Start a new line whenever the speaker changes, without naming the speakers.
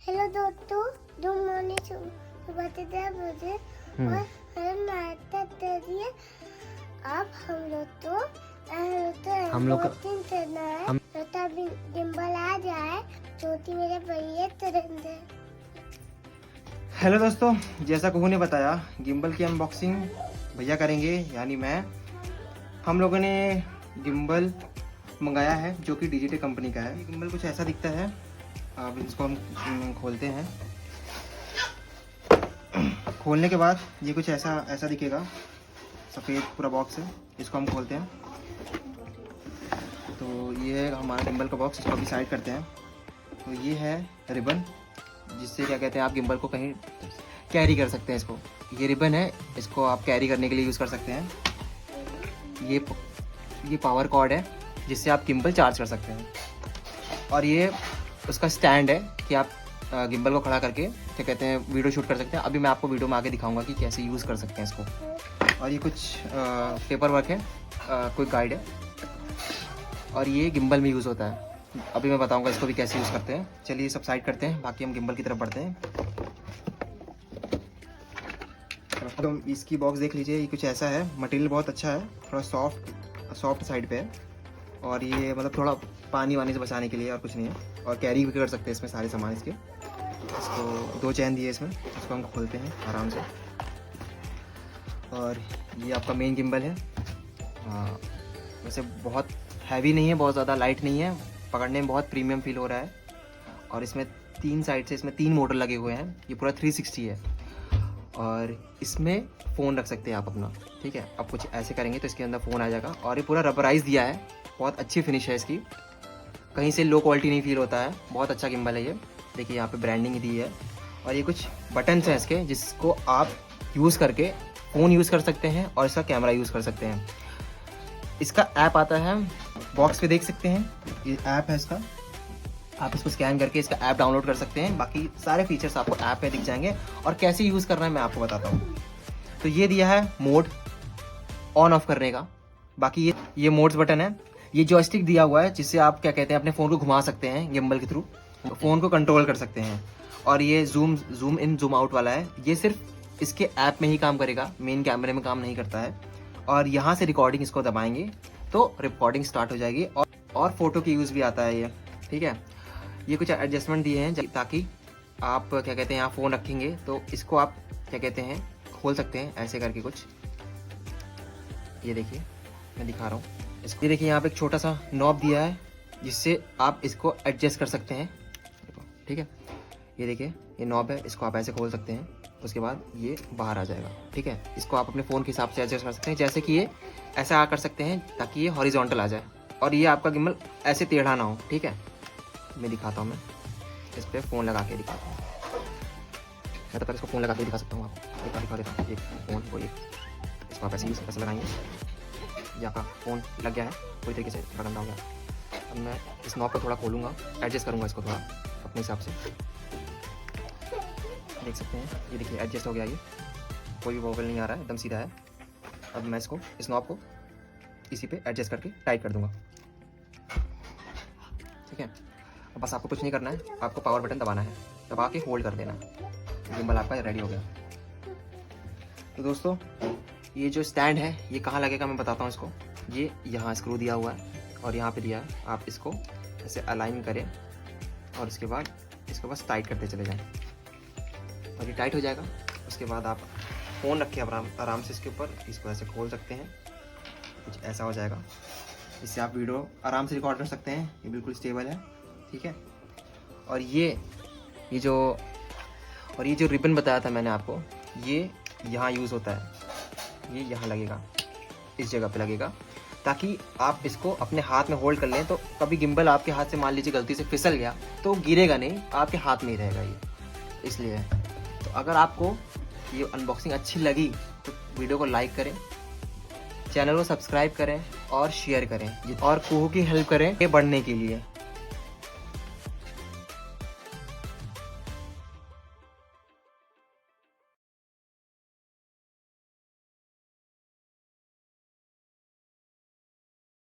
Hello दोस्तों, good morning. सुबह के 10 बजे और नाश्ता करिए। अब हम लोग को करना है। तब गिम्बल आ जाए, छोटी मेरे भैया तुरंत है।
हेलो दोस्तों, जैसा कुहू ने बताया गिम्बल की अनबॉक्सिंग भैया करेंगे, यानी मैं। हम लोगों ने गिम्बल मंगाया है जो कि डिजिटल कंपनी का है। गिम्बल कुछ ऐसा दिखता है। अब इसको हम खोलते हैं। खोलने के बाद ये कुछ ऐसा दिखेगा, सफ़ेद पूरा बॉक्स है। इसको हम खोलते हैं तो ये है हमारा गिम्बल का बॉक्स। इसको अभी साइड करते हैं। तो ये है रिबन, जिससे क्या कहते हैं आप गिम्बल को कहीं कैरी कर सकते हैं। इसको ये रिबन है, इसको आप कैरी करने के लिए यूज़ कर सकते हैं। ये पावर कॉर्ड है जिससे आप गिम्बल चार्ज कर सकते हैं। और ये उसका स्टैंड है कि आप गिम्बल को खड़ा करके क्या कहते हैं वीडियो शूट कर सकते हैं। अभी मैं आपको वीडियो में आगे दिखाऊंगा कि कैसे यूज़ कर सकते हैं इसको। और ये कुछ पेपर वर्क है, कोई गाइड है। और ये गिम्बल में यूज़ होता है। अभी मैं बताऊंगा इसको भी कैसे यूज़ करते हैं। चलिए सब साइड करते हैं, बाकी हम गिम्बल की तरफ बढ़ते हैं। तो इसकी बॉक्स देख लीजिए, ये कुछ ऐसा है। मटेरियल बहुत अच्छा है, थोड़ा सॉफ्ट साइड पे है। और ये मतलब थोड़ा पानी वानी से बचाने के लिए, और कुछ नहीं है। और कैरी भी कर सकते हैं इसमें सारे सामान इसके। इसको 2 चैन दिए इसमें। इसको हम खोलते हैं आराम से। और ये आपका मेन गिम्बल है। वैसे बहुत हैवी नहीं है, बहुत ज़्यादा लाइट नहीं है, पकड़ने में बहुत प्रीमियम फील हो रहा है। और इसमें 3 साइड से इसमें 3 मोटर लगे हुए हैं। ये पूरा 360 है। और इसमें फ़ोन रख सकते हैं आप अपना, ठीक है। अब कुछ ऐसे करेंगे तो इसके अंदर फ़ोन आ जाएगा। और ये पूरा रबराइज दिया है, बहुत अच्छी फिनिश है इसकी, कहीं से लो क्वालिटी नहीं फील होता है। बहुत अच्छा गिम्बल है ये। देखिए यहाँ पे ब्रांडिंग दी है। और ये कुछ बटन्स हैं इसके, जिसको आप यूज़ करके फ़ोन यूज़ कर सकते हैं और इसका कैमरा यूज़ कर सकते हैं। इसका ऐप आता है, बॉक्स पे देख सकते हैं, ये ऐप है इसका। आप इसको स्कैन करके इसका ऐप डाउनलोड कर सकते हैं। बाकी सारे फीचर्स आपको ऐप पे दिख जाएंगे। और कैसे यूज़ करना है मैं आपको बताता हूँ। तो ये दिया है मोड ऑन ऑफ करने का। बाकी ये मोड्स बटन है। ये जॉयस्टिक दिया हुआ है जिससे आप क्या कहते हैं अपने फ़ोन को घुमा सकते हैं गिम्बल के थ्रू, फ़ोन को कंट्रोल कर सकते हैं। और ये जूम इन जूम आउट वाला है। ये सिर्फ इसके ऐप में ही काम करेगा, मेन कैमरे में काम नहीं करता है। और यहाँ से रिकॉर्डिंग इसको दबाएंगे तो रिकॉर्डिंग स्टार्ट हो जाएगी। और फोटो की यूज़ भी आता है ये, ठीक है। ये कुछ एडजस्टमेंट दिए हैं ताकि आप क्या कहते हैं यहाँ फ़ोन रखेंगे तो इसको आप क्या कहते हैं खोल सकते हैं ऐसे करके कुछ। ये देखिए मैं दिखा रहा हूँ इसको। ये देखिए यहाँ पे एक छोटा सा नॉब दिया है जिससे आप इसको एडजस्ट कर सकते हैं, ठीक है। ये देखिए ये नॉब है, इसको आप ऐसे खोल सकते हैं। उसके बाद ये बाहर आ जाएगा, ठीक है। इसको आप अपने फ़ोन के हिसाब से एडजस्ट कर सकते हैं, जैसे कि ये ऐसा कर सकते हैं ताकि ये हॉरिजॉन्टल आ जाए और ये आपका गिम्बल ऐसे टेढ़ा ना हो, ठीक है। मैं दिखाता हूँ, मैं इस पर फ़ोन लगा के दिखाता हूँ। मैं तो पहले इसको फ़ोन लगा के दिखा सकता हूँ आपको। दिखा देता हूँ एक फ़ोन को, इसको आप ऐसे यूज़ कैसे लगाएंगे। ये आपका फ़ोन लग गया है, पूरी तरीके से गंदा हो गया। अब मैं इस नॉब को थोड़ा खोलूँगा, एडजस्ट करूँगा इसको थोड़ा अपने हिसाब से। देख सकते हैं ये देखिए एडजस्ट हो गया। ये कोई भी वॉबल नहीं आ रहा है, एकदम सीधा है। अब मैं इसको इस नॉब को इसी पे एडजस्ट करके टाइट कर दूँगा, ठीक है। अब बस आपको कुछ नहीं करना है, आपको पावर बटन दबाना है, दबा के होल्ड कर देना है। गिम्बल आपका रेडी हो गया। तो दोस्तों ये जो स्टैंड है ये कहाँ लगेगा मैं बताता हूँ इसको। ये यहाँ स्क्रू दिया हुआ है और यहाँ पे दिया है। आप इसको ऐसे अलाइन करें और इसके बाद इसको बस टाइट करते चले जाएं और ये टाइट हो जाएगा। उसके बाद आप फ़ोन रखें आराम से इसके ऊपर, इसको ऐसे खोल सकते हैं, कुछ ऐसा हो जाएगा। इससे आप वीडियो आराम से रिकॉर्ड कर सकते हैं। ये बिल्कुल स्टेबल है, ठीक है। और ये जो रिबन बताया था मैंने आपको, ये यहाँ यूज़ होता है। ये यहाँ लगेगा, इस जगह पे लगेगा, ताकि आप इसको अपने हाथ में होल्ड कर लें। तो कभी गिम्बल आपके हाथ से मान लीजिए गलती से फिसल गया तो गिरेगा नहीं, आपके हाथ में ही रहेगा ये, इसलिए है। तो अगर आपको ये अनबॉक्सिंग अच्छी लगी तो वीडियो को लाइक करें, चैनल को सब्सक्राइब करें और शेयर करें और कुहू की हेल्प करें ये बढ़ने के लिए।